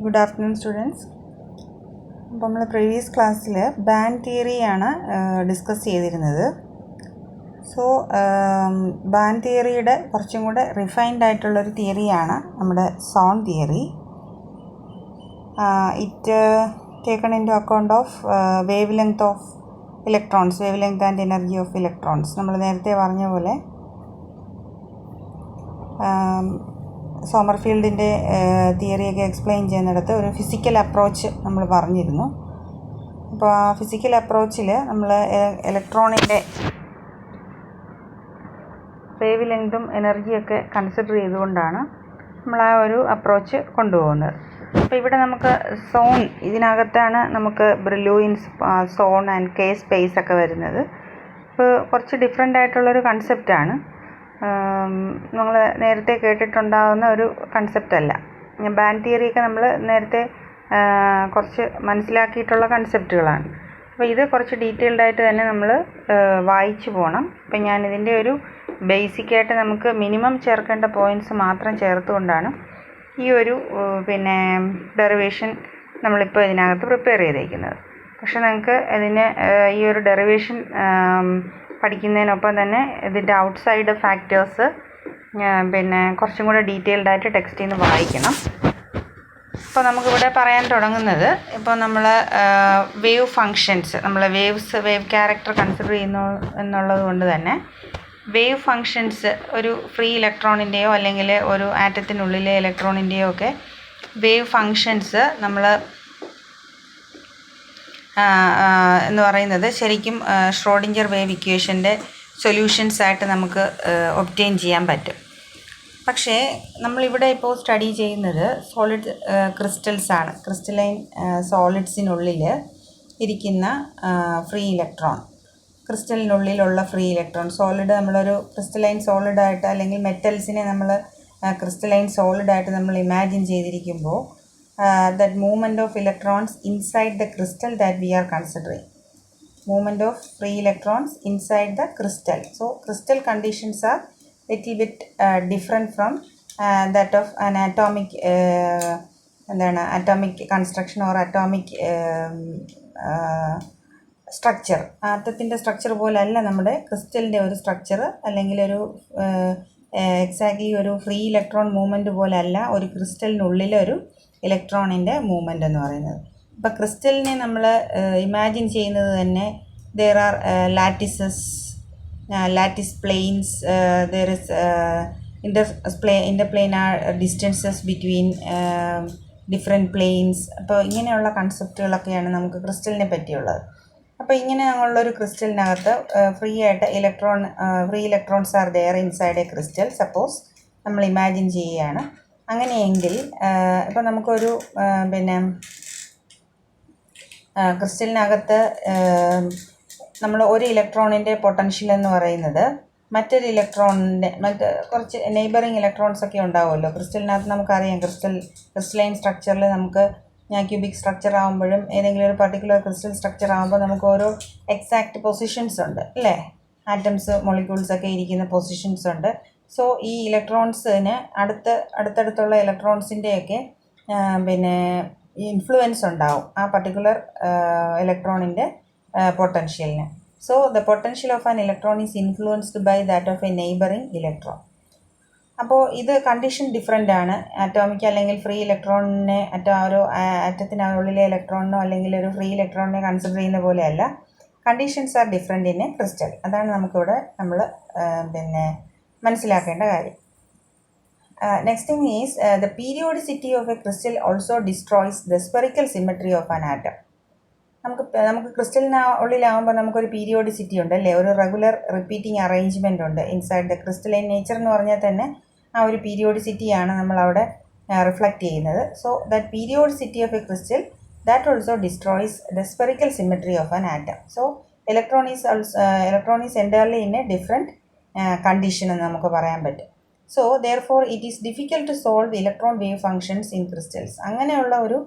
Good afternoon, students. അപ്പോൾ നമ്മൾ previous ക്ലാസ്സിൽ ബാൻഡ് തിയറിയാണ് ഡിസ്കസ് ചെയ്തിരുന്നത്. സോ ബാൻഡ് തിയറിയുടെ കുറച്ചും കൂടെ റിഫൈൻഡ് ആയിട്ടുള്ളൊരു തിയറിയാണ് നമ്മുടെ zone theory. It taken into account of wave length of electrons, wavelength and energy of electrons. നമ്മൾ നേരത്തെ പറഞ്ഞ പോലെ സോമർഫീൽഡിൻ്റെ തിയറിയൊക്കെ എക്സ്പ്ലെയിൻ ചെയ്യുന്നിടത്ത് ഒരു ഫിസിക്കൽ അപ്രോച്ച് നമ്മൾ പറഞ്ഞിരുന്നു. അപ്പോൾ ആ ഫിസിക്കൽ അപ്രോച്ചിൽ നമ്മൾ ഇലക്ട്രോണിൻ്റെ വേവ് ലെങ്തും എനർജിയൊക്കെ കൺസിഡർ ചെയ്തുകൊണ്ടാണ് നമ്മൾ ആ ഒരു അപ്രോച്ച് കൊണ്ടുപോകുന്നത്. അപ്പോൾ ഇവിടെ നമുക്ക് സോൺ, ഇതിനകത്താണ് നമുക്ക് ബ്രിലൂയിൻസ് സോൺ ആൻഡ് കെ സ്പേസ് ഒക്കെ വരുന്നത്. അപ്പോൾ കുറച്ച് ഡിഫറെൻ്റ് ആയിട്ടുള്ളൊരു കൺസെപ്റ്റാണ്. നമ്മൾ നേരത്തെ കേട്ടിട്ടുണ്ടാകുന്ന ഒരു കൺസെപ്റ്റല്ല. ബാൻഡ് തിയറിയൊക്കെ നമ്മൾ നേരത്തെ കുറച്ച് മനസ്സിലാക്കിയിട്ടുള്ള കൺസെപ്റ്റുകളാണ്. അപ്പോൾ ഇത് കുറച്ച് ഡീറ്റെയിൽഡായിട്ട് തന്നെ നമ്മൾ വായിച്ചു പോകണം. അപ്പം ഞാനിതിൻ്റെ ഒരു ബേസിക്കായിട്ട് നമുക്ക് മിനിമം ചേർക്കേണ്ട പോയിൻറ്റ്സ് മാത്രം ചേർത്തുകൊണ്ടാണ് ഈ ഒരു ഡെറിവേഷൻ നമ്മളിപ്പോൾ ഇതിനകത്ത് പ്രിപ്പയർ ചെയ്തേക്കുന്നത്. പക്ഷെ നിങ്ങൾക്ക് ഇതിന് ഈ ഒരു ഡെറിവേഷൻ പഠിക്കുന്നതിനൊപ്പം തന്നെ ഇതിൻ്റെ ഔട്ട്സൈഡ് ഫാക്ടേഴ്സ് കുറച്ചും കൂടെ ഡീറ്റെയിൽഡായിട്ട് ടെക്സ്റ്റിൽ നിന്ന് വായിക്കണം. ഇപ്പോൾ നമുക്കിവിടെ പറയാൻ തുടങ്ങുന്നത്, ഇപ്പോൾ നമ്മൾ വേവ് ഫങ്ഷൻസ്, നമ്മൾ വേവ് ക്യാരക്ടർ കൺസിഡർ ചെയ്യുന്നു എന്നുള്ളത് കൊണ്ട് തന്നെ വേവ് ഫങ്ഷൻസ് ഒരു ഫ്രീ ഇലക്ട്രോണിൻ്റെയോ അല്ലെങ്കിൽ ഒരു ആറ്റത്തിനുള്ളിലെ ഇലക്ട്രോണിൻ്റെയോ ഒക്കെ വേവ് ഫങ്ഷൻസ് നമ്മൾ എന്ന് പറയുന്നത് ശരിക്കും ഷ്രോഡിഞ്ചർ വേവ് ഇക്വേഷൻ്റെ സൊല്യൂഷൻസ് ആയിട്ട് നമുക്ക് ഒബ്റ്റെയിൻ ചെയ്യാൻ പറ്റും. പക്ഷേ നമ്മളിവിടെ ഇപ്പോൾ സ്റ്റഡി ചെയ്യുന്നത് സോളിഡ് ക്രിസ്റ്റൽസ് ആണ്. ക്രിസ്റ്റലൈൻ സോളിഡ്സിനുള്ളിൽ ഇരിക്കുന്ന ഫ്രീ ഇലക്ട്രോൺ, ക്രിസ്റ്റലിനുള്ളിലുള്ള ഫ്രീ ഇലക്ട്രോൺ. സോളിഡ് നമ്മളൊരു ക്രിസ്റ്റലൈൻ സോളിഡായിട്ട് അല്ലെങ്കിൽ മെറ്റൽസിനെ നമ്മൾ ക്രിസ്റ്റലൈൻ സോളിഡായിട്ട് നമ്മൾ ഇമാജിൻ ചെയ്തിരിക്കുമ്പോൾ that movement of electrons inside the crystal that we are considering, movement of free electrons inside the crystal. So crystal conditions are little bit different from that of an atomic atomic construction or atomic structure. ആറ്റത്തിൻ്റെ structure പോലെ അല്ല നമ്മുടെ ക്രിസ്റ്റലിൻ്റെ ഒരു structure, അല്ലെങ്കിൽ ഒരു exactly ഒരു free electron movement പോലെ അല്ല ഒരു ക്രിസ്റ്റലിനുള്ളിലൊരു ഇലക്ട്രോണിൻ്റെ മൂവ്മെൻ്റ് എന്ന് പറയുന്നത്. ഇപ്പോൾ ക്രിസ്റ്റലിനെ നമ്മൾ ഇമാജിൻ ചെയ്യുന്നത് തന്നെ there are lattice planes, there is interplanar distances between different planes. അപ്പോൾ ഇങ്ങനെയുള്ള കൺസെപ്റ്റുകളൊക്കെയാണ് നമുക്ക് ക്രിസ്റ്റലിനെ പറ്റിയുള്ളത്. അപ്പോൾ ഇങ്ങനെ ഉള്ളൊരു ക്രിസ്റ്റലിനകത്ത് free electrons are there inside a crystal. Suppose നമ്മൾ ഇമാജിൻ ചെയ്യുകയാണ്. അങ്ങനെയെങ്കിൽ ഇപ്പോൾ നമുക്കൊരു ക്രിസ്റ്റലിനകത്ത് നമ്മൾ ഒരു ഇലക്ട്രോണിൻ്റെ പൊട്ടൻഷ്യൽ എന്ന് പറയുന്നത് മറ്റൊരു ഇലക്ട്രോണിൻ്റെ കുറച്ച് നെയ്ബറിങ് ഇലക്ട്രോൺസ് ഒക്കെ ഉണ്ടാവുമല്ലോ ക്രിസ്റ്റലിനകത്ത്. നമുക്കറിയാം ക്രിസ്റ്റലൈൻ സ്ട്രക്ചറിൽ നമുക്ക് ക്യൂബിക് സ്ട്രക്ചർ ആകുമ്പോഴും ഏതെങ്കിലും ഒരു പർട്ടിക്കുലർ ക്രിസ്റ്റൽ സ്ട്രക്ചർ ആകുമ്പോൾ നമുക്ക് ഓരോ എക്സാക്റ്റ് പൊസിഷൻസ് ഉണ്ട് അല്ലേ? ആറ്റംസ് മൊളിക്യൂൾസ് ഒക്കെ ഇരിക്കുന്ന പൊസിഷൻസ് ഉണ്ട്. സോ ഈ ഇലക്ട്രോൺസിന് അടുത്തടുത്തുള്ള ഇലക്ട്രോൺസിൻ്റെയൊക്കെ ഇൻഫ്ലുവൻസ് ഉണ്ടാവും ആ പർട്ടിക്കുലർ ഇലക്ട്രോണിൻ്റെ പൊട്ടൻഷ്യലിന്. So the potential of an electron is influenced by that of a neighbouring electron. അപ്പോൾ ഇത് കണ്ടീഷൻ ഡിഫറെൻ്റ് ആണ്. ആറ്റോമിക് അല്ലെങ്കിൽ ഫ്രീ ഇലക്ട്രോണിനെ ഒരു ആറ്റത്തിനുള്ളിലെ ഇലക്ട്രോണിനോ അല്ലെങ്കിൽ ഒരു ഫ്രീ ഇലക്ട്രോണിനെ കൺസിഡർ ചെയ്യുന്ന പോലെയല്ല. Conditions R different in a crystal. അതാണ് നമുക്കിവിടെ നമ്മൾ മനസ്സിലാക്കേണ്ട കാര്യം. Next thing is the periodicity of A crystal also destroys the spherical symmetry of an atom. നമുക്ക് ക്രിസ്റ്റലിനുള്ളിലാകുമ്പോൾ നമുക്കൊരു പീരിയോഡിസിറ്റി ഉണ്ട് അല്ലേ? ഒരു റെഗുലർ റിപ്പീറ്റിംഗ് അറേഞ്ച്മെൻ്റ് ഉണ്ട് ഇൻസൈഡ് ദ ക്രിസ്റ്റലൈൻ നേച്ചർ എന്ന് പറഞ്ഞാൽ തന്നെ ആ ഒരു പീരിയോഡിസിറ്റിയാണ് നമ്മളവിടെ റിഫ്ലക്റ്റ് ചെയ്യുന്നത്. So that periodicity of A crystal that also destroys the spherical symmetry of an atom. So electron is entirely in a different condition എന്ന് നമുക്ക് പറയാൻ പറ്റും. So therefore it is difficult to solve electron wave functions in crystals. അങ്ങനെയുള്ള ഒരു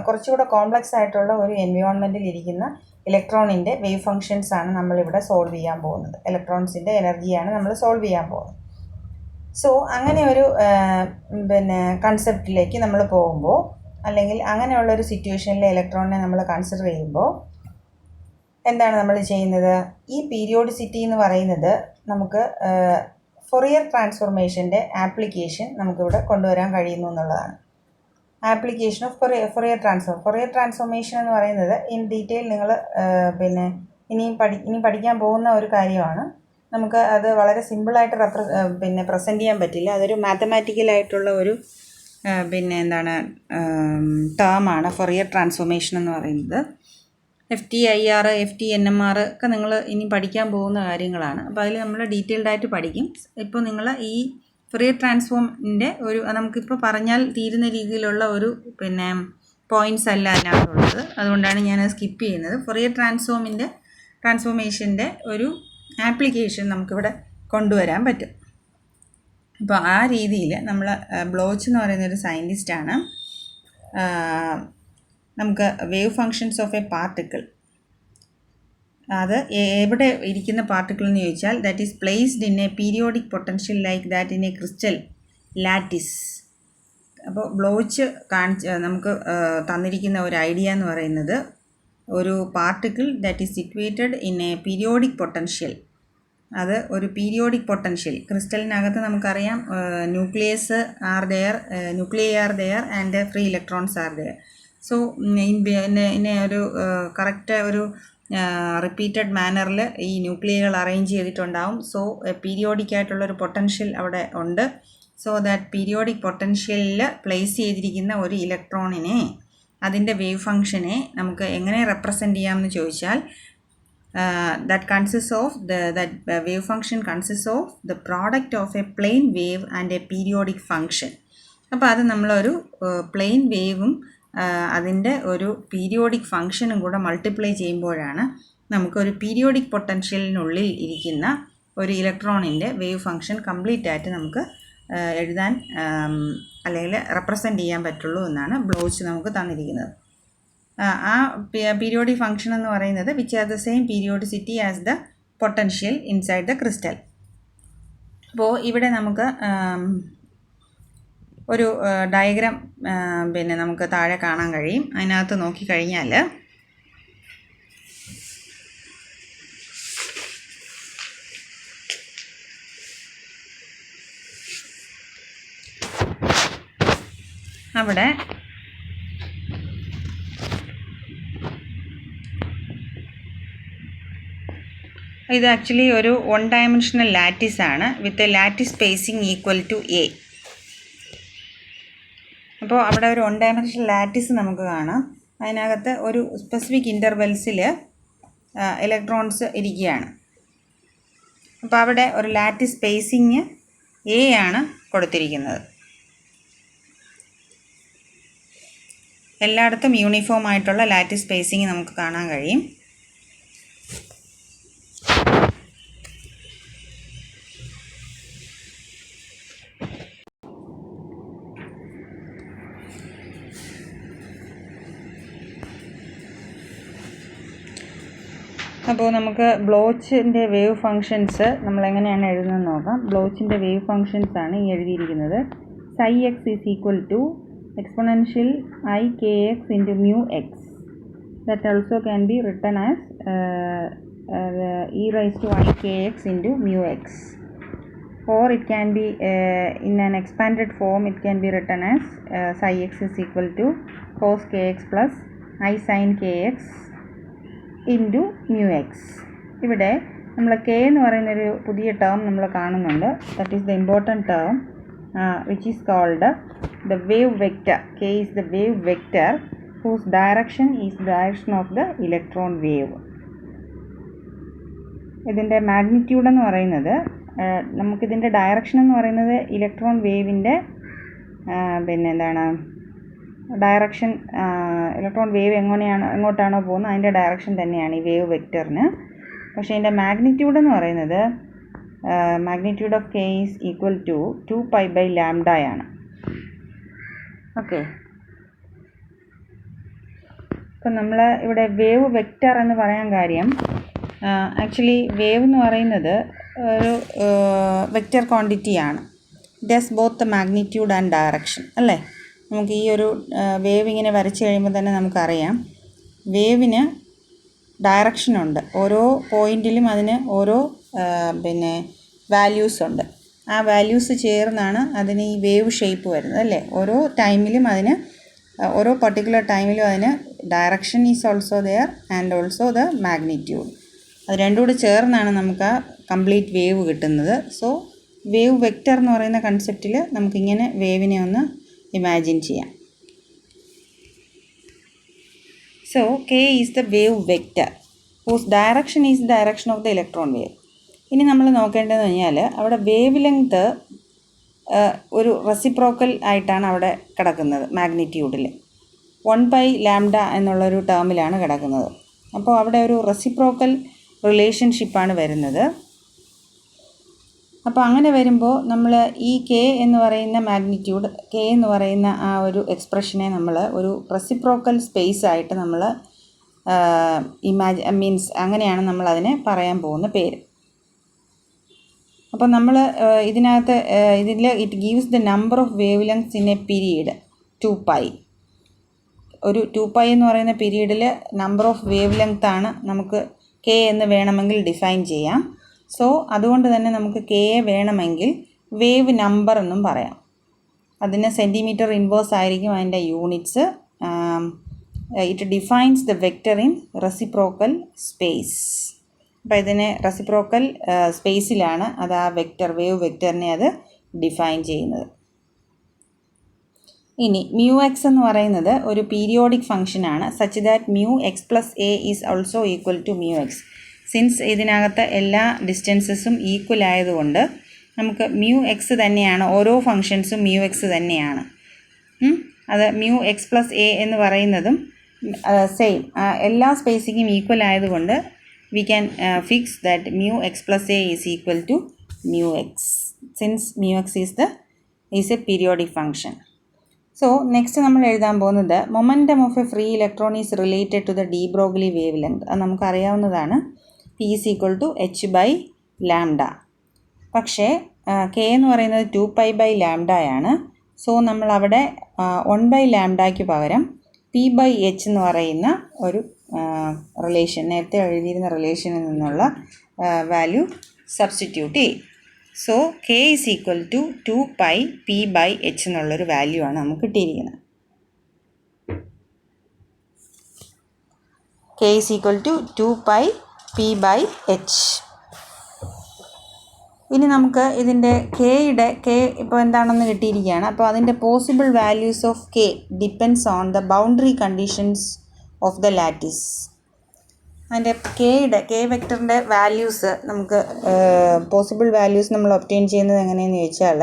കുറച്ചുകൂടെ complex ആയിട്ടുള്ള ഒരു എൻവയോൺമെൻറ്റിൽ ഇരിക്കുന്ന ഇലക്ട്രോണിൻ്റെ വേവ് ഫങ്ഷൻസ് ആണ് നമ്മളിവിടെ സോൾവ് ചെയ്യാൻ പോകുന്നത്. ഇലക്ട്രോൺസിൻ്റെ എനർജിയാണ് നമ്മൾ സോൾവ് ചെയ്യാൻ പോകുന്നത്. സോ അങ്ങനെ ഒരു കൺസെപ്റ്റിലേക്ക് നമ്മൾ പോകുമ്പോൾ അല്ലെങ്കിൽ അങ്ങനെയുള്ളൊരു സിറ്റുവേഷനിൽ ഇലക്ട്രോണിനെ നമ്മൾ കൺസിഡർ ചെയ്യുമ്പോൾ എന്താണ് നമ്മൾ ചെയ്യുന്നത്? ഈ പീരിയോഡിസിറ്റി എന്ന് പറയുന്നത് നമുക്ക് ഫൊറിയർ ട്രാൻസ്ഫോർമേഷൻ്റെ ആപ്ലിക്കേഷൻ നമുക്കിവിടെ കൊണ്ടുവരാൻ കഴിയുന്നു എന്നുള്ളതാണ്. ആപ്ലിക്കേഷൻ ഓഫ് ഫൊറിയർ ട്രാൻസ്ഫോർമേഷൻ എന്ന് പറയുന്നത് ഇൻ ഡീറ്റെയിൽ നിങ്ങൾ ഇനി പഠിക്കാൻ പോകുന്ന ഒരു കാര്യമാണ്. നമുക്ക് അത് വളരെ സിമ്പിളായിട്ട് പ്രസൻറ്റ് ചെയ്യാൻ പറ്റില്ല. അതൊരു മാത്തമാറ്റിക്കലായിട്ടുള്ള ഒരു ടേമാണ് ഫൊറിയർ ട്രാൻസ്ഫോർമേഷൻ എന്ന് പറയുന്നത്. FTIR, FTNMR ഒക്കെ നിങ്ങൾ ഇനി പഠിക്കാൻ പോകുന്ന കാര്യങ്ങളാണ്. അപ്പോൾ അതിൽ നമ്മൾ ഡീറ്റെയിൽഡായിട്ട് പഠിക്കും. ഇപ്പോൾ നിങ്ങൾ ഈ ഫൊറിയർ ട്രാൻസ്ഫോമിൻ്റെ നമുക്കിപ്പോൾ പറഞ്ഞാൽ തീരുന്ന രീതിയിലുള്ള ഒരു പോയിൻറ്റ്സ് അല്ല അതിനകത്തുള്ളത്. അതുകൊണ്ടാണ് ഞാനത് സ്കിപ്പ് ചെയ്യുന്നത്. ഫൊറിയർ ട്രാൻസ്ഫോർമേഷൻ്റെ ഒരു ആപ്ലിക്കേഷൻ നമുക്കിവിടെ കൊണ്ടുവരാൻ പറ്റും. അപ്പോൾ ആ രീതിയിൽ നമ്മൾ ബ്ലോച്ച് എന്ന് പറയുന്നൊരു സയൻറ്റിസ്റ്റാണ് നമുക്ക് wave functions of a particle, അത് എവിടെ ഇരിക്കുന്ന പാർട്ടിക്കിൾ എന്ന് ചോദിച്ചാൽ that is placed in a periodic potential like that in a crystal lattice. അപ്പോൾ ബ്ലോച്ച് നമുക്ക് തന്നിരിക്കുന്ന ഒരു ഐഡിയ എന്ന് പറയുന്നത് ഒരു particle that is situated in a periodic potential, അത് ഒരു പീരിയോഡിക് പൊട്ടൻഷ്യൽ. ക്രിസ്റ്റലിനകത്ത് നമുക്കറിയാം nucleus are there, nuclei are there and free electrons are there. So ഇന്നെ ഒരു കറക്റ്റ് ഒരു റിപ്പീറ്റഡ് മാനറിൽ ഈ ന്യൂക്ലിയകൾ അറേഞ്ച് ചെയ്തിട്ടുണ്ടാവും. സോ പീരിയോഡിക് ആയിട്ടുള്ളൊരു പൊട്ടൻഷ്യൽ അവിടെ ഉണ്ട്. സോ ദാറ്റ് പീരിയോഡിക് പൊട്ടൻഷ്യലിൽ പ്ലേസ് ചെയ്തിരിക്കുന്ന ഒരു ഇലക്ട്രോണിനെ, അതിൻ്റെ വേവ് ഫങ്ഷനെ നമുക്ക് എങ്ങനെ റെപ്രസെൻ്റ് ചെയ്യാമെന്ന് ചോദിച്ചാൽ that wave function consists of the product of a plane wave and a periodic function. അപ്പോൾ അത് നമ്മളൊരു പ്ലെയിൻ വേവും അതിൻ്റെ ഒരു പീരിയോഡിക് ഫങ്ഷനും കൂടെ മൾട്ടിപ്ലൈ ചെയ്യുമ്പോഴാണ് നമുക്കൊരു പീരിയോഡിക് പൊട്ടൻഷ്യലിനുള്ളിൽ ഇരിക്കുന്ന ഒരു ഇലക്ട്രോണിൻ്റെ വേവ് ഫങ്ഷൻ കംപ്ലീറ്റ് ആയിട്ട് നമുക്ക് എഴുതാൻ അല്ലെങ്കിൽ റെപ്രസെൻ്റ് ചെയ്യാൻ പറ്റുള്ളൂ എന്നാണ് ബ്ലോച്ച് നമുക്ക് തന്നിരിക്കുന്നത്. ആ പീരിയോഡിക് ഫങ്ഷൻ എന്ന് പറയുന്നത് which has the same periodicity as the potential inside the crystal. അപ്പോൾ ഇവിടെ നമുക്ക് ഒരു ഡയഗ്രാം നമുക്ക് താഴെ കാണാൻ കഴിയും. അതിനകത്ത് നോക്കിക്കഴിഞ്ഞാൽ അവിടെ ഇത് ആക്ച്വലി ഒരു 1 ഡയമെൻഷണൽ ലാറ്റിസ് ആണ് with a lattice spacing equal to A. അപ്പോൾ അവിടെ ഒരു 1 ഡയമെൻഷണൽ ലാറ്റിസ് നമുക്ക് കാണാം. അതിനകത്ത് ഒരു സ്പെസിഫിക് ഇൻ്റർവെൽസിൽ ഇലക്ട്രോൺസ് ഇരിക്കുകയാണ്. അപ്പോൾ അവിടെ ഒരു ലാറ്റിസ് സ്പേസിങ് A ആണ് കൊടുത്തിരിക്കുന്നത്. എല്ലായിടത്തും യൂണിഫോം ആയിട്ടുള്ള ലാറ്റിസ് സ്പേസിങ് നമുക്ക് കാണാൻ കഴിയും. അപ്പോൾ നമുക്ക് ബ്ലോച്ചിൻ്റെ വേവ് ഫങ്ഷൻസ് നമ്മളെങ്ങനെയാണ് എഴുതുന്നത് നോക്കാം. ബ്ലോച്ചിൻ്റെ വേവ് ഫങ്ഷൻസ് ആണ് ഈ എഴുതിയിരിക്കുന്നത്. psi x is equal to exponential I kx into mu x. That also can be written as e raised to I kx into mu x. Or it can be in an expanded form, it can be written as psi x is equal to cos kx plus I sin kx into mu x. ഇവിടെ നമ്മൾ k എന്ന് പറയുന്നൊരു പുതിയ term നമ്മൾ കാണുന്നുണ്ട്. That is the important term which is called the wave vector. K is the wave vector whose direction is direction of the electron wave. ഇതിൻ്റെ magnitude എന്ന് പറയുന്നത് നമുക്കിതിൻ്റെ ഡയറക്ഷൻ എന്ന് പറയുന്നത് ഇലക്ട്രോൺ വേവിൻ്റെ ഡയറക്ഷൻ, ഇലക്ട്രോൺ വേവ് എങ്ങോട്ടാണോ പോകുന്നത് അതിൻ്റെ ഡയറക്ഷൻ തന്നെയാണ് ഈ വേവ് വെക്റ്ററിന്. പക്ഷേ ഇതിൻ്റെ മാഗ്നിറ്റ്യൂഡ് എന്ന് പറയുന്നത് magnitude of k is equal to 2π/λ ആണ്. ഓക്കെ, ഇപ്പം നമ്മൾ ഇവിടെ വേവ് വെക്റ്റർ എന്ന് പറയാൻ കാര്യം ആക്ച്വലി വേവ് എന്ന് പറയുന്നത് ഒരു വെക്റ്റർ ക്വാണ്ടിറ്റിയാണ്. It has both the magnitude and direction അല്ലേ. നമുക്ക് ഈ ഒരു വേവ് ഇങ്ങനെ വരച്ച് കഴിയുമ്പോൾ തന്നെ നമുക്കറിയാം വേവിന് ഡയറക്ഷനുണ്ട്. ഓരോ പോയിൻറ്റിലും അതിന് ഓരോ വാല്യൂസ് ഉണ്ട്. ആ വാല്യൂസ് ചേർന്നാണ് അതിന് ഈ വേവ് ഷേപ്പ് വരുന്നത് അല്ലേ. ഓരോ ടൈമിലും അതിന് ഓരോ പർട്ടിക്കുലർ ടൈമിലും അതിന് direction is also there and also the magnitude. അത് രണ്ടും കൂടി ചേർന്നാണ് നമുക്ക് ആ കംപ്ലീറ്റ് വേവ് കിട്ടുന്നത്. സോ വേവ് വെക്റ്റർ എന്ന് പറയുന്ന കൺസെപ്റ്റിൽ നമുക്കിങ്ങനെ വേവിനെ ഒന്ന് ഇമാജിൻ ചെയ്യാം. So k is the wave vector whose direction is the direction of the electron wave. ഇനി നമ്മൾ നോക്കേണ്ടതെന്ന് കഴിഞ്ഞാൽ അവിടെ വേവ് ലെങ്ത് ഒരു റെസിപ്രോക്കൽ ആയിട്ടാണ് അവിടെ കിടക്കുന്നത്. മാഗ്നിറ്റ്യൂഡിൽ 1/λ എന്നുള്ളൊരു ടേമിലാണ് കിടക്കുന്നത്. അപ്പോൾ അവിടെ ഒരു റെസിപ്രോക്കൽ റിലേഷൻഷിപ്പാണ് വരുന്നത്. അപ്പോൾ അങ്ങനെ വരുമ്പോൾ നമ്മൾ ഈ കെ എന്ന് പറയുന്ന മാഗ്നിറ്റ്യൂഡ്, കെ എന്ന് പറയുന്ന ആ ഒരു എക്സ്പ്രഷനെ നമ്മൾ ഒരു റെസിപ്രോക്കൽ സ്പേസ് ആയിട്ട് നമ്മൾ അങ്ങനെയാണ് നമ്മൾ അതിനെ പറയാൻ പോകുന്ന പേര്. അപ്പോൾ നമ്മൾ ഇതിനകത്ത് it gives the number of wavelengths in a period 2π. ഒരു 2π എന്ന് പറയുന്ന പീരീഡിൽ നമ്പർ ഓഫ് വേവ് ലെങ്ത് ആണ് നമുക്ക് കെ എന്ന് വേണമെങ്കിൽ ഡിഫൈൻ ചെയ്യാം. സോ അതുകൊണ്ട് തന്നെ നമുക്ക് കെ വേണമെങ്കിൽ വേവ് നമ്പർ എന്നും പറയാം. അതിന് സെൻറ്റിമീറ്റർ ഇൻവേഴ്സ് ആയിരിക്കും അതിൻ്റെ units. It defines the vector in reciprocal space. അപ്പോൾ ഇതിനെ റെസിപ്രോക്കൽ സ്പേസിലാണ് അത് ആ വെക്റ്റർ, വേവ് വെക്റ്ററിനെ അത് ഡിഫൈൻ ചെയ്യുന്നത്. ഇനി μx എന്ന് പറയുന്നത് ഒരു പീരിയോഡിക് ഫംഗ്ഷനാണ്. Such that μx+a is also equal to μx. Since ഇതിനകത്ത് എല്ലാ ഡിസ്റ്റൻസസും ഈക്വൽ ആയതുകൊണ്ട് നമുക്ക് μx തന്നെയാണ്, ഓരോ ഫങ്ഷൻസും μx തന്നെയാണ്. അത് μx+a എന്ന് പറയുന്നതും സെയിം, എല്ലാ സ്പേസിങ്ങും ഈക്വൽ ആയതുകൊണ്ട് we can fix that μx+a is equal to μx, since μx is a periodic function. So next നമ്മൾ എഴുതാൻ പോകുന്നത് momentum of a free electron is related to the de Broglie wavelength. അത് നമുക്കറിയാവുന്നതാണ്, p is equal to h/λ. പക്ഷേ k എന്ന് പറയുന്നത് 2π/λ ആണ്. So നമ്മൾ അവിടെ 1/λ പകരം p/h എന്ന് പറയുന്ന ഒരു റിലേഷൻ, നേരത്തെ എഴുതിയിരുന്ന റിലേഷനിൽ നിന്നുള്ള വാല്യൂ സബ്സ്റ്റിറ്റ്യൂട്ട് ചെയ്യും. So k is equal to 2π p/h എന്നുള്ളൊരു വാല്യൂ ആണ് നമുക്ക് കിട്ടിയിരിക്കുന്നത്. K is equal to 2π p/h. ഇനി നമുക്ക് ഇതിൻ്റെ കെ ഇപ്പോൾ എന്താണെന്ന് കിട്ടിയിരിക്കുകയാണ്. അപ്പോൾ അതിൻ്റെ possible values of K depends on the boundary conditions of the lattice. അതിൻ്റെ കെ വെക്ടറിൻ്റെ വാല്യൂസ് നമുക്ക് പോസിബിൾ വാല്യൂസ് നമ്മൾ ഒബ്റ്റെയിൻ ചെയ്യുന്നത് എങ്ങനെയെന്ന് ചോദിച്ചാൽ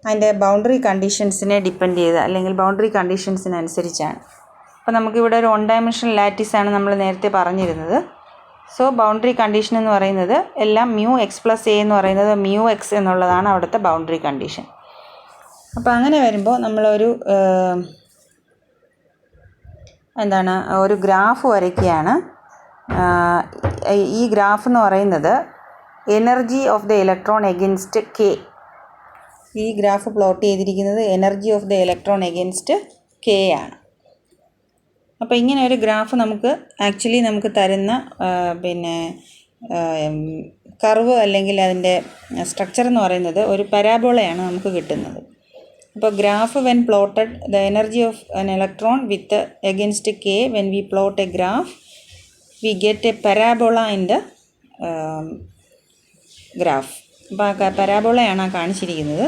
അതിൻ്റെ ബൗണ്ടറി കണ്ടീഷൻസിനെ ഡിപ്പെൻഡ് ചെയ്ത്, അല്ലെങ്കിൽ ബൗണ്ടറി കണ്ടീഷൻസിനനുസരിച്ചാണ്. അപ്പോൾ നമുക്കിവിടെ ഒരു 1 ഡയമെൻഷണൽ ലാറ്റിസാണ് നമ്മൾ നേരത്തെ പറഞ്ഞിരുന്നത്. സോ ബൗണ്ടറി കണ്ടീഷൻ എന്ന് പറയുന്നത് എല്ലാം μx+a എന്ന് പറയുന്നത് μx എന്നുള്ളതാണ് അവിടുത്തെ ബൗണ്ടറി കണ്ടീഷൻ. അപ്പോൾ അങ്ങനെ വരുമ്പോൾ നമ്മളൊരു ഒരു ഗ്രാഫ് വരയ്ക്കുകയാണ്. ഈ ഗ്രാഫ് എന്ന് പറയുന്നത് energy of the electron against K. ഈ ഗ്രാഫ് പ്ലോട്ട് ചെയ്തിരിക്കുന്നത് energy of the electron against K ആണ്. അപ്പോൾ ഇങ്ങനെ ഒരു ഗ്രാഫ് നമുക്ക് തരുന്ന കർവ് അല്ലെങ്കിൽ അതിൻ്റെ സ്ട്രക്ചർ എന്ന് പറയുന്നത് ഒരു പരാബോളയാണ് നമുക്ക് കിട്ടുന്നത്. അപ്പോൾ graph when plotted the energy of an electron with against k, when we plot a graph we get a parabola in the graph. അപ്പോൾ പരാബോളയാണ് കാണിച്ചിരിക്കുന്നത്.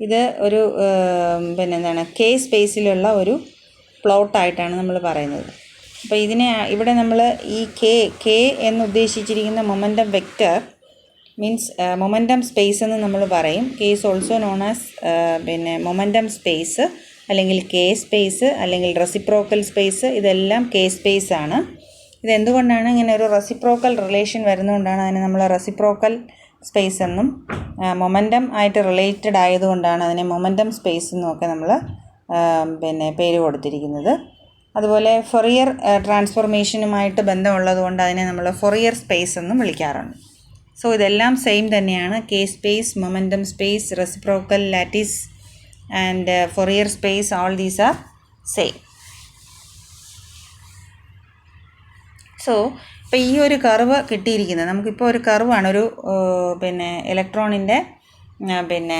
ഇത് ഒരു കെ സ്പേസിലുള്ള ഒരു പ്ലോട്ടായിട്ടാണ് നമ്മൾ പറയുന്നത്. അപ്പോൾ ഇവിടെ നമ്മൾ ഈ കെ എന്ന് ഉദ്ദേശിച്ചിരിക്കുന്ന momentum vector means momentum space എന്ന് നമ്മൾ പറയും. K is also known as momentum space, അല്ലെങ്കിൽ കെ സ്പേസ്, അല്ലെങ്കിൽ റെസിപ്രോക്കൽ സ്പേസ്. ഇതെല്ലാം കെ സ്പേസ് ആണ്. ഇതെന്തുകൊണ്ടാണ് ഇങ്ങനെ ഒരു റെസിപ്രോക്കൽ റിലേഷൻ വരുന്നതുകൊണ്ടാണ് അതിനെ നമ്മൾ റെസിപ്രോക്കൽ സ്പേസ് എന്നും മൊമെൻറ്റം ആയിട്ട് റിലേറ്റഡ് ആയതുകൊണ്ടാണ് അതിനെ മൊമെൻറ്റം സ്പേസ് എന്നൊക്കെ നമ്മൾ പേര് കൊടുത്തിരിക്കുന്നത്. അതുപോലെ ഫൊറിയർ ട്രാൻസ്ഫോർമേഷനുമായിട്ട് ബന്ധമുള്ളത് കൊണ്ട് അതിനെ നമ്മൾ ഫൊറിയർ സ്പേസ് എന്നും വിളിക്കാറുണ്ട്. സോ ഇതെല്ലാം സെയിം തന്നെയാണ്. K space, momentum space, reciprocal lattice, and Fourier space, all these are same. So ഇപ്പോൾ ഈ ഒരു കർവ് കിട്ടിയിരിക്കുന്നത് നമുക്കിപ്പോൾ ഒരു കർവാണ് ഒരു പിന്നെ ഇലക്ട്രോണിൻ്റെ പിന്നെ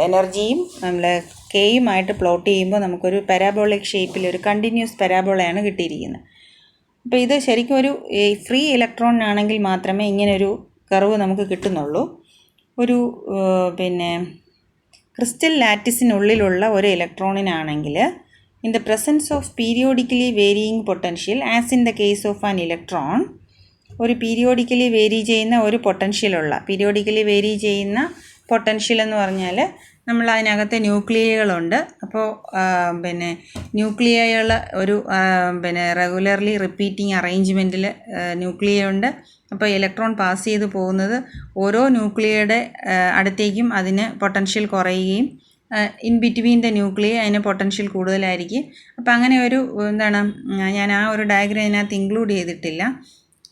എനർജിയും നമ്മൾ കെയുമായിട്ട് പ്ലോട്ട് ചെയ്യുമ്പോൾ നമുക്കൊരു പാരാബോളിക് ഷേപ്പിൽ ഒരു കണ്ടിന്യൂസ് പാരാബോളയാണ് കിട്ടിയിരിക്കുന്നത്. അപ്പോൾ ഇത് ശരിക്കും ഒരു ഫ്രീ ഇലക്ട്രോണിനാണെങ്കിൽ മാത്രമേ ഇങ്ങനൊരു കർവ് നമുക്ക് കിട്ടുന്നുള്ളൂ. ഒരു പിന്നെ ക്രിസ്റ്റൽ ലാറ്റിസിനുള്ളിലുള്ള ഒരു ഇലക്ട്രോണിനാണെങ്കിൽ in the presence of periodically varying potential, as in the case of an electron, ഒരു പീരിയോഡിക്കലി വേരി ചെയ്യുന്ന ഒരു പൊട്ടൻഷ്യലുള്ള പീരിയോഡിക്കലി വേരി ചെയ്യുന്ന പൊട്ടൻഷ്യൽ എന്ന് പറഞ്ഞാൽ നമ്മൾ അതിനകത്ത് ന്യൂക്ലിയകളുണ്ട്. അപ്പോൾ പിന്നെ ന്യൂക്ലിയകൾ ഒരു പിന്നെ റെഗുലർലി റിപ്പീറ്റിംഗ് അറേഞ്ച്മെൻറ്റിൽ ന്യൂക്ലിയ ഉണ്ട്. അപ്പോൾ ഇലക്ട്രോൺ പാസ് ചെയ്ത് പോകുന്നത് ഓരോ ന്യൂക്ലിയയുടെ അടുത്തേക്കും അതിന് പൊട്ടൻഷ്യൽ കുറയുകയും ഇൻ ബിറ്റ്വീൻ ദ ന്യൂക്ലിയ അതിന് പൊട്ടൻഷ്യൽ കൂടുതലായിരിക്കും. അപ്പോൾ അങ്ങനെ ഒരു എന്താണ് ഞാൻ ആ ഒരു ഡയഗ്രം അതിനകത്ത് ഇൻക്ലൂഡ് ചെയ്തിട്ടില്ല.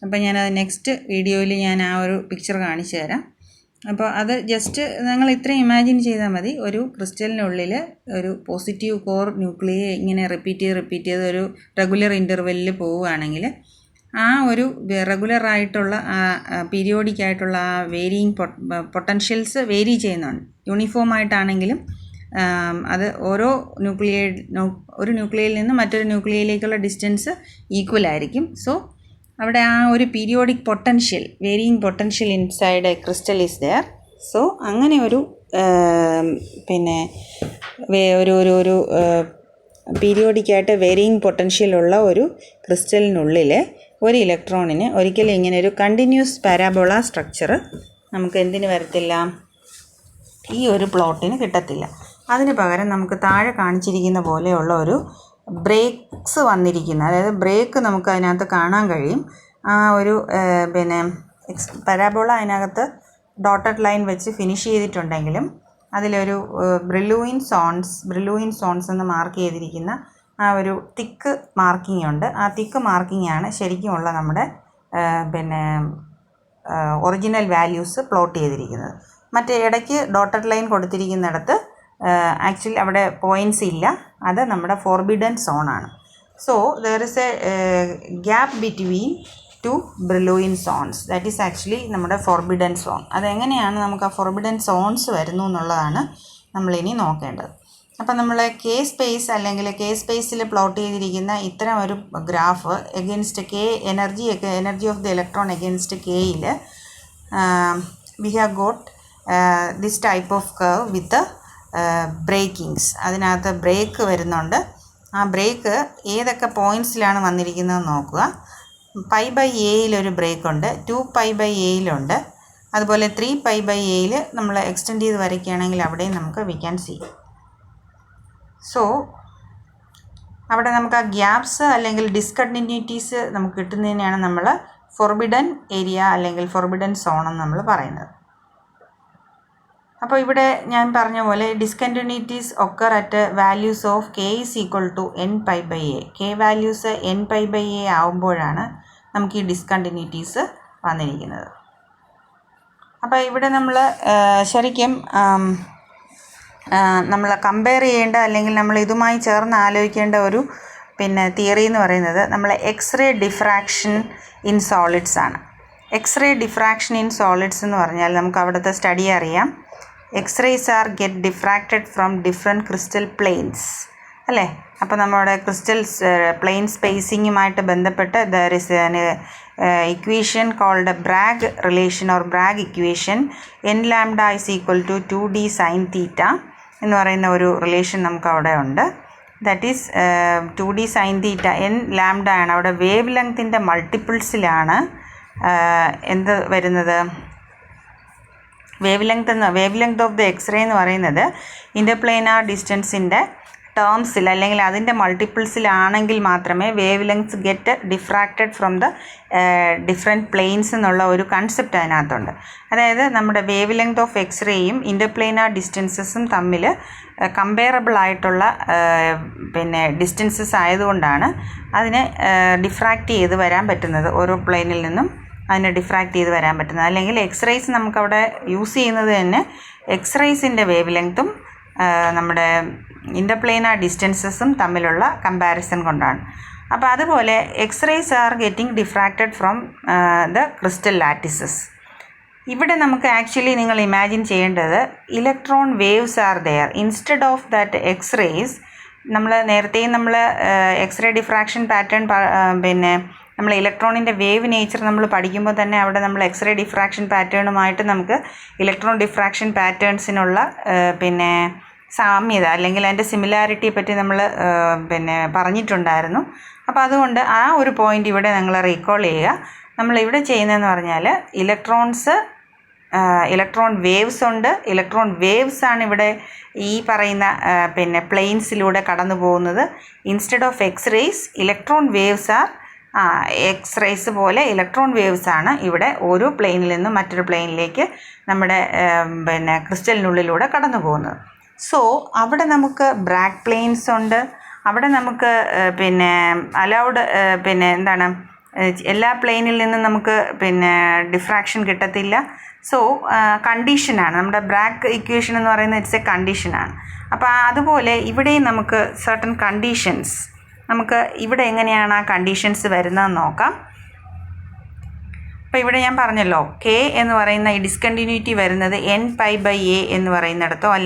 അപ്പോൾ ഞാനത് നെക്സ്റ്റ് വീഡിയോയിൽ ഞാൻ ആ ഒരു പിക്ചർ കാണിച്ചു തരാം. അപ്പോൾ അത് ജസ്റ്റ് നിങ്ങൾ ഇത്രയും ഇമാജിൻ ചെയ്താൽ മതി. ഒരു ക്രിസ്റ്റലിനുള്ളിൽ ഒരു പോസിറ്റീവ് കോർ ന്യൂക്ലിയ ഇങ്ങനെ റിപ്പീറ്റ് ചെയ്ത് ഒരു റെഗുലർ ഇൻ്റർവെല്ലിൽ പോവുകയാണെങ്കിൽ ആ ഒരു റെഗുലറായിട്ടുള്ള പീരിയോഡിക് ആയിട്ടുള്ള ആ വേരിയിങ് പൊട്ടൻഷ്യൽസ് വേരി ചെയ്യുന്നുണ്ട്. യൂണിഫോം ആയിട്ടാണെങ്കിലും അത് ഓരോ ഒരു ന്യൂക്ലിയയിൽ നിന്ന് മറ്റൊരു ന്യൂക്ലിയയിലേക്കുള്ള ഡിസ്റ്റൻസ് ഈക്വൽ ആയിരിക്കും. സോ അവിടെ ആ ഒരു periodic potential varying potential inside a crystal is there. So അങ്ങനെ ഒരു പിന്നെ ഒരു പീരിയോഡിക്കായിട്ട് വേരിയിങ് പൊട്ടൻഷ്യലുള്ള ഒരു ക്രിസ്റ്റലിനുള്ളിൽ ഒരു ഇലക്ട്രോണിന് ഒരിക്കലും ഇങ്ങനെ ഒരു കണ്ടിന്യൂസ് പാരാബോള സ്ട്രക്ചർ നമുക്ക് എന്തിന് വരത്തില്ല, ഈ ഒരു പ്ലോട്ടിന് കിട്ടത്തില്ല. അതിന് പകരം നമുക്ക് താഴെ കാണിച്ചിരിക്കുന്ന പോലെയുള്ള ഒരു ബ്രേക്സ് വന്നിരിക്കുന്ന, അതായത് ബ്രേക്ക് നമുക്ക് അതിനകത്ത് കാണാൻ കഴിയും. ആ ഒരു പിന്നെ പാരാബോള അതിനകത്ത് ഡോട്ടഡ് ലൈൻ വെച്ച് ഫിനിഷ് ചെയ്തിട്ടുണ്ടെങ്കിലും അതിലൊരു ബ്രില്ലൂയിൻ സോൺസ് എന്ന് മാർക്ക് ചെയ്തിരിക്കുന്ന ആ ഒരു തിക്ക് മാർക്കിംഗ് ഉണ്ട്. ആ തിക്ക് മാർക്കിംഗ് ആണ് ശരിക്കുമുള്ള നമ്മുടെ പിന്നെ ഒറിജിനൽ വാല്യൂസ് പ്ലോട്ട് ചെയ്തിരിക്കുന്നത്. മറ്റേ ഇടയ്ക്ക് ഡോട്ടഡ് ലൈൻ കൊടുത്തിരിക്കുന്നിടത്ത് ആക്ച്വലി അവിടെ പോയിൻറ്റ്സ് ഇല്ല, അത് നമ്മുടെ ഫോർബിഡൻ സോണാണ്. So there is a gap between two Brillouin zones, that is actually നമ്മുടെ ഫോർബിഡൻ സോൺ. അതെങ്ങനെയാണ് നമുക്ക് ആ ഫോർബിഡൻ സോൺസ് വരുന്നു എന്നുള്ളതാണ് നമ്മളിനി നോക്കേണ്ടത്. അപ്പം നമ്മൾ കെ സ്പേസ് അല്ലെങ്കിൽ കെ സ്പേസിൽ പ്ലോട്ട് ചെയ്തിരിക്കുന്ന ഇത്തരം ഒരു graph against k energy of the electron against കെയിൽ we have got this type of curve with breakings. അതിനകത്ത് ബ്രേക്ക് വരുന്നുണ്ട്. ആ ബ്രേക്ക് ഏതൊക്കെ പോയിൻറ്റ്സിലാണ് വന്നിരിക്കുന്നതെന്ന് നോക്കുക. പൈ ബൈ എയിലൊരു ബ്രേക്ക് ഉണ്ട്, 2π ബൈ എയിലുണ്ട്, അതുപോലെ 3π ബൈ എയിൽ നമ്മൾ എക്സ്റ്റെൻഡ് ചെയ്ത് വരയ്ക്കുകയാണെങ്കിൽ അവിടെയും നമുക്ക് വി ക്യാൻ സീ. സോ അവിടെ നമുക്ക് ആ ഗ്യാപ്സ് അല്ലെങ്കിൽ ഡിസ്കണ്ടിന്യൂറ്റീസ് നമുക്ക് കിട്ടുന്നതിനെയാണ് നമ്മൾ ഫോർബിഡൻ ഏരിയ അല്ലെങ്കിൽ ഫോർബിഡൻ സോൺ എന്ന് നമ്മൾ പറയുന്നത്. അപ്പോൾ ഇവിടെ ഞാൻ പറഞ്ഞ പോലെ discontinuities occur at values of k is equal to nπ by a. K values nπ by a ആവുമ്പോഴാണ് നമുക്ക് ഈ ഡിസ്കണ്ടിന്യൂറ്റീസ് വന്നിരിക്കുന്നത്. അപ്പോൾ ഇവിടെ നമ്മൾ ശരിക്കും നമ്മൾ കമ്പയർ ചെയ്യേണ്ട അല്ലെങ്കിൽ നമ്മൾ ഇതുമായി ചേർന്ന് ആലോചിക്കേണ്ട ഒരു തിയറി എന്ന് പറയുന്നത് നമ്മൾ എക്സ്റേ ഡിഫ്രാക്ഷൻ ഇൻ സോളിഡ്സ് ആണ്. എക്സ്റേ ഡിഫ്രാക്ഷൻ ഇൻ സോളിഡ്സ് എന്ന് പറഞ്ഞാൽ നമുക്ക് അവിടുത്തെ സ്റ്റഡി അറിയാം. X-rays are get diffracted from different crystal planes അല്ലേ. അപ്പോൾ നമ്മുടെ ക്രിസ്റ്റൽ പ്ലെയിൻ സ്പേസിങ്ങുമായിട്ട് ബന്ധപ്പെട്ട് there is an equation called Bragg relation or Bragg equation. n λ is equal to 2d sin θ എന്ന് പറയുന്ന ഒരു റിലേഷൻ നമുക്ക് അവിടെ ഉണ്ട്. That is 2d sin θ n λ ആണ്. അവിടെ വേവ് ലെങ്ത്തിൻ്റെ മൾട്ടിപ്പിൾസിലാണ് എന്ത് വരുന്നത്, wave length of the x-ray എന്ന് പറയുന്നത് ഇൻ്റർപ്ലെയിനാർ ഡിസ്റ്റൻസിൻ്റെ ടേംസിൽ അല്ലെങ്കിൽ അതിൻ്റെ മൾട്ടിപ്പിൾസിലാണെങ്കിൽ മാത്രമേ wave lengths get diffracted from the different planes എന്നുള്ള ഒരു കൺസെപ്റ്റ് അതിനകത്തുണ്ട്. അതായത് നമ്മുടെ വേവ് ലെങ്ത് ഓഫ് എക്സ്റേയും ഇൻ്റർപ്ലെയിനാർ ഡിസ്റ്റൻസസും തമ്മിൽ കമ്പയറബിൾ ആയിട്ടുള്ള ഡിസ്റ്റൻസസ് ആയതുകൊണ്ടാണ് അതിനെ ഡിഫ്രാക്റ്റ് ചെയ്ത് വരാൻ പറ്റുന്നത്. ഓരോ പ്ലെയിനിൽ നിന്നും അതിനെ ഡിഫ്രാക്റ്റ് ചെയ്ത് വരാൻ പറ്റുന്നത്. അല്ലെങ്കിൽ എക്സ്റേസ് നമുക്കവിടെ യൂസ് ചെയ്യുന്നത് തന്നെ എക്സ്റേസിൻ്റെ വേവ് ലെങ്ത്തും നമ്മുടെ ഇൻ്റർപ്ലെയിനാർ ഡിസ്റ്റൻസസും തമ്മിലുള്ള കമ്പാരിസൺ കൊണ്ടാണ്. അപ്പോൾ അതുപോലെ x-rays are getting diffracted from the crystal lattices. ഇവിടെ നമുക്ക് ആക്ച്വലി നിങ്ങൾ ഇമാജിൻ ചെയ്യേണ്ടത് electron waves are there instead of that x-rays. നേരത്തെയും നമ്മൾ എക്സ്റേ ഡിഫ്രാക്ഷൻ പാറ്റേൺ പിന്നെ നമ്മൾ ഇലക്ട്രോണിൻ്റെ വേവ് നേച്ചർ നമ്മൾ പഠിക്കുമ്പോൾ തന്നെ അവിടെ നമ്മൾ എക്സ്റേ ഡിഫ്രാക്ഷൻ പാറ്റേണുമായിട്ട് നമുക്ക് ഇലക്ട്രോൺ ഡിഫ്രാക്ഷൻ പാറ്റേൺസിനുള്ള പിന്നെ സാമ്യത അല്ലെങ്കിൽ അതിൻ്റെ സിമിലാരിറ്റിയെ പറ്റി നമ്മൾ പിന്നെ പറഞ്ഞിട്ടുണ്ടായിരുന്നു. അപ്പോൾ അതുകൊണ്ട് ആ ഒരു പോയിൻ്റ് ഇവിടെ നിങ്ങൾ റീകോൾ ചെയ്യുക. നമ്മളിവിടെ ചെയ്യുന്നതെന്ന് പറഞ്ഞാൽ ഇലക്ട്രോൺ വേവ്സ് ഉണ്ട്. ഇലക്ട്രോൺ വേവ്സ് ആണ് ഇവിടെ ഈ പറയുന്ന പിന്നെ പ്ലെയിൻസിലൂടെ കടന്നു പോകുന്നത്. Instead of X-rays electron waves R X-rays പോലെ ഇലക്ട്രോൺ വേവ്സ് ആണ് ഇവിടെ ഒരു പ്ലെയിനിൽ നിന്നും മറ്റൊരു പ്ലെയിനിലേക്ക് നമ്മുടെ പിന്നെ ക്രിസ്റ്റലിനുള്ളിലൂടെ കടന്നു പോകുന്നത്. സോ അവിടെ നമുക്ക് ബ്രാഗ് പ്ലെയിൻസ് ഉണ്ട്. അവിടെ നമുക്ക് പിന്നെ അലൗഡ് പിന്നെ എന്താണ് എല്ലാ പ്ലെയിനിൽ നിന്നും നമുക്ക് പിന്നെ ഡിഫ്രാക്ഷൻ കിട്ടത്തില്ല. സോ കണ്ടീഷനാണ് നമ്മുടെ ബ്രാഗ് ഇക്വേഷൻ എന്ന് പറയുന്നത്. ഇറ്റ്സ് എ കണ്ടീഷനാണ്. അപ്പോൾ അതുപോലെ ഇവിടെയും നമുക്ക് സർട്ടൻ കണ്ടീഷൻസ് നമുക്ക് ഇവിടെ എങ്ങനെയാണ് ആ കണ്ടീഷൻസ് വരുന്നതെന്ന് നോക്കാം. അപ്പോൾ ഇവിടെ ഞാൻ പറഞ്ഞല്ലോ K എന്ന് പറയുന്ന ഈ ഡിസ്കണ്ടിന്യൂറ്റി വരുന്നത് N π/a എന്ന് പറയുന്നിടത്തോ അല്ലെങ്കിൽ